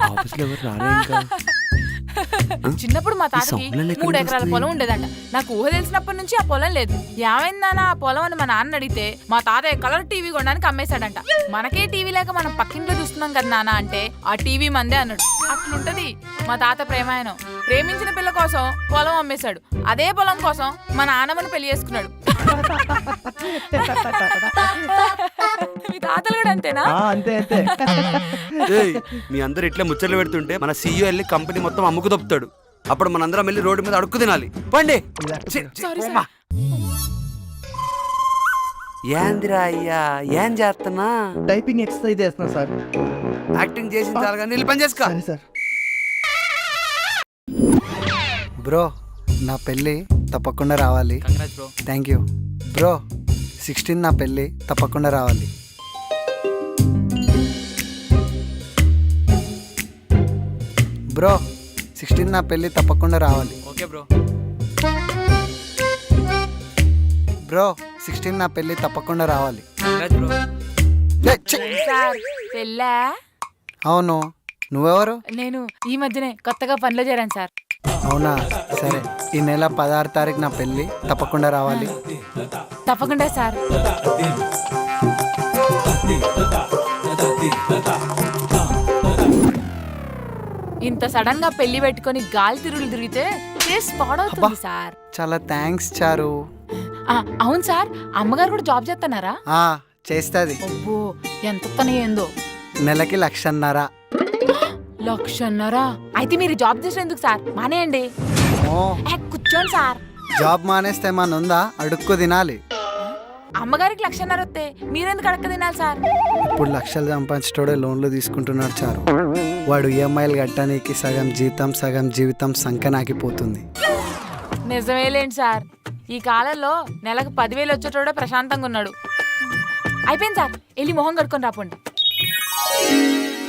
ఆఫీస్లో ఎవరు రాలే ఇంకా. చిన్నప్పుడు మా తాతకి 3 ఎకరాల పొలం ఉండేదంట. నాకు ఊహ తెలిసినప్పటి నుంచి ఆ పొలం లేదు. ఏమైందానా ఆ పొలం అని మా నాన్న అడిగితే మా తాతయ్య కలర్ టీవీ కొనడానికి అమ్మేశాడంట. మనకే టీవీ లేక మనం పక్కింట్లో చూస్తున్నాం కదా నాన్న అంటే ఆ టీవీ మందే అన్నాడు. అట్లుంటది మా తాత ప్రేమాయణం. ప్రేమించిన పిల్ల కోసం పొలం అమ్మేశాడు. అదే పొలం కోసం మా నాన్నమ్మని పెళ్లి చేసుకున్నాడు. మీ తాతలు కూడా అంతేనా? అంతే అంతే. మీ అందరు ఇట్లా ముచ్చట్లు పెడుతుంటే మన సీఈఓ వెళ్ళి కంపెనీ మొత్తం అమ్ముకు దొప్పుతాడు. అప్పుడు మనందరం వెళ్ళి రోడ్డు మీద అడుక్కు తినాలి. పండి. ఏందిరా అయ్యా ఏం చేస్తున్నా? టైపింగ్ ఎక్సర్సైజ్ చేస్తున్నా సార్. యాక్టింగ్ చేసిన చాలు కానీ వెళ్ళి పని చేసుకో. సరే సార్. బ్రో నా పెళ్ళి తప్పకుండా రావాలి. Thank you bro. 16 నా పెళ్ళి తప్పకుండా రావాలి. బ్రో 16 నా పెళ్ళి తప్పకుండా రావాలి. Okay bro. బ్రో 16 నా పెళ్ళి తప్పకుండా రావాలి. బ్రో సార్ పెళ్ళా? అవును. నువ్వెవరు? నేను ఈ మధ్యనే కొత్తగా పనిలో చేరాను సార్. అవునా సరే. ఈ నెల 16 తారీఖు నా పెళ్ళి తప్పకుండా రావాలి. తప్పకుండా సార్. ఇంత సడన్ గా పెళ్లి పెట్టుకొని గాలి తిరుగులు తిరిగితే ఫేస్ పాడవుతుంది సార్. చాలా థ్యాంక్స్ చారు. అవును సార్, అమ్మగారు కూడా జాబ్ చేస్తున్నారా? చేస్తుంది. అబ్బో ఎంత తనయేందో. నెలకి 1,50,000. 1,00,000? అయితే మీరు జాబ్ చేసిన ఎందుకు సార్? మానేయండి. కూర్చోండి సార్. జాబ్ మానేస్తే మన ఉందా? అడుక్కు తినాలి. అమ్మగారికి 1,00,000 వస్తే మీరెందుకు అడక్క తినాలి సార్? ఇప్పుడు 1,00,000 సంపాదించటోడే లోన్లు తీసుకుంటున్నాడు చారు. వాడు ఈఎంఐలు కట్టడానికి సగం జీతం సగం జీవితం సంకనాకిపోతుంది. నిజమేలేండి సార్. ఈ కాలంలో నెలకు 10,000 వచ్చేటోడే ప్రశాంతంగా ఉన్నాడు. అయిపోయింది సార్, వెళ్ళి మొహం కడుక్కొని రాపోండి.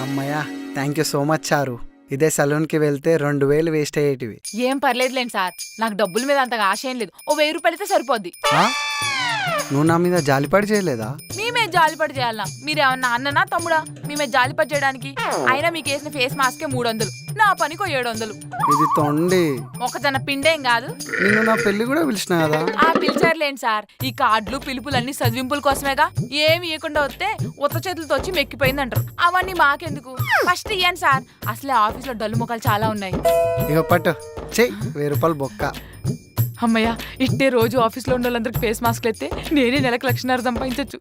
అమ్మయ్యా థ్యాంక్ యూ సో మచ్ చారు. ఇదే సలూన్కి వెళ్తే 2,000 వేస్ట్ అయ్యేటివి. ఏం పర్లేదులేండి సార్, నాకు డబ్బుల మీద అంతగా ఆశ ఏం లేదు. ఓ 1,000 రూపాయలు అయితే సరిపోద్ది. నువ్వు నా మీద జాలిపడి చేయలేదా? మేమే జాలిపడి చేయాలనా? మీరేమన్నా అన్ననా తమ్ముడా మీ మీద జాలిపడి చేయడానికి? అయినా మీకు వేసిన ఫేస్ మాస్కే 300, నా పనికో 700. ఇది తొండి. ఒకతన పిండేం కాదు. నేను నా పెళ్లి కూడా పిలిచిన కదా. పిలిచారులేండి సార్. ఈ కార్డులు పిలుపులన్నీ చదివింపుల కోసమేగా. ఏమి ఇవ్వకుండా వస్తే ఉత్త చేతులతో వచ్చి మెక్కిపోయిందంటారు. అవన్నీ మాకెందుకు? ఫస్ట్ ఇయ్యండి సార్. అసలే ఆఫీస్ లో డల్లు ముఖాలు చాలా ఉన్నాయి. ఇక పట్టు చెయ్యి. 1,000 రూపాయలు బొక్క. అమ్మయ్య, ఇట్టే రోజు ఆఫీస్ లో ఉన్న వాళ్ళందరికి ఫేస్ మాస్క్లు ఎత్తే నేనే నెలకు 1,00,000 సంపాదించచ్చు.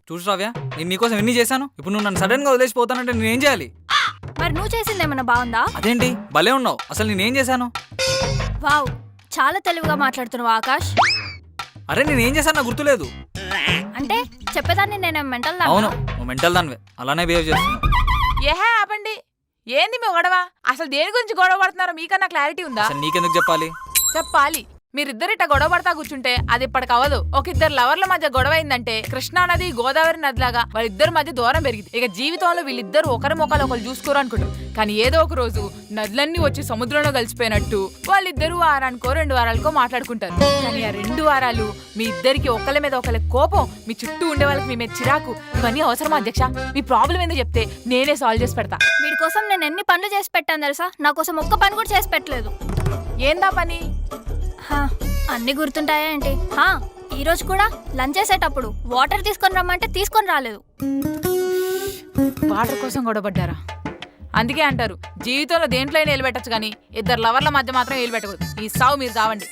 చూసు రావ్యా, నేను నీకోసం ఎన్ని చేశాను. ఇప్పుడు నువ్వు నన్ను సడన్ గా వదిలేసిపోతానంటే నేనేం చేయాలి? మరి నువ్వు చేసిందేమన్నా బాగుందా? అదేంటి భలే ఉన్నావు. అసలు నేనేం చేశాను? వావ్, చాలా తెలివిగా మాట్లాడుతున్నావు ఆకాష్. అరే నేనేం చేశాను నాకు గుర్తులేదు. అంటే చెప్పేదాన్ని నేను మెంటల్? అవును, నువ్వు మెంటల్ దానివే. అలానే బిహేవ్ చేస్తున్నావు. ఏహే ఆపండి. ఏంది మీ గొడవ? అసలు దేని గురించి గొడవ పడుతున్నారో మీకన్నా క్లారిటీ ఉందా? నీకెందుకు చెప్పాలి? చెప్పాలి. మీరిద్దరిట గొడవ పడతా కూర్చుంటే అది ఇప్పటికి అవ్వదు. ఒక ఇద్దరు లవర్ల మధ్య గొడవ అయిందంటే కృష్ణా నది గోదావరి నదిలాగా వాళ్ళిద్దరి మధ్య దూరం పెరిగింది. ఇక జీవితంలో వీళ్ళిద్దరు ఒకరి ముఖాలు ఒకరు చూసుకోరు అనుకుంటారు. కానీ ఏదో ఒక రోజు నదులన్నీ వచ్చి సముద్రంలో కలిసిపోయినట్టు వాళ్ళిద్దరూ వారానికో 2 వారాలకో మాట్లాడుకుంటారు. కానీ ఆ 2 వారాలు మీ ఇద్దరికి ఒకళ్ళ మీద ఒకళ్ళ కోపం, మీ చుట్టూ ఉండే వాళ్ళకి మీ మీద చిరాకు, ఇవన్నీ అవసరమా అధ్యక్ష? మీ ప్రాబ్లం ఏందో చెప్తే నేనే సాల్వ్ చేసి పెడతా. వీడి కోసం నేను ఎన్ని పనులు చేసి పెట్టాను తెలుసా? నా కోసం ఒక్క పని కూడా చేసి పెట్టలేదు. ఏందా పని? అన్ని గుర్తుంటాయా ఏంటి? ఈ రోజు కూడా లంచ్ చేసేటప్పుడు వాటర్ తీసుకొని రమ్మంటే తీసుకొని రాలేదు. వాటర్ కోసం గొడవపడ్డారా? అందుకే అంటారు జీవితంలో దేంట్లో నిలబెట్టచ్చు కానీ 2 లవర్ల మధ్య మాత్రం నిలబెట్టకూడదు. ఈ సావు మీరు చావండి.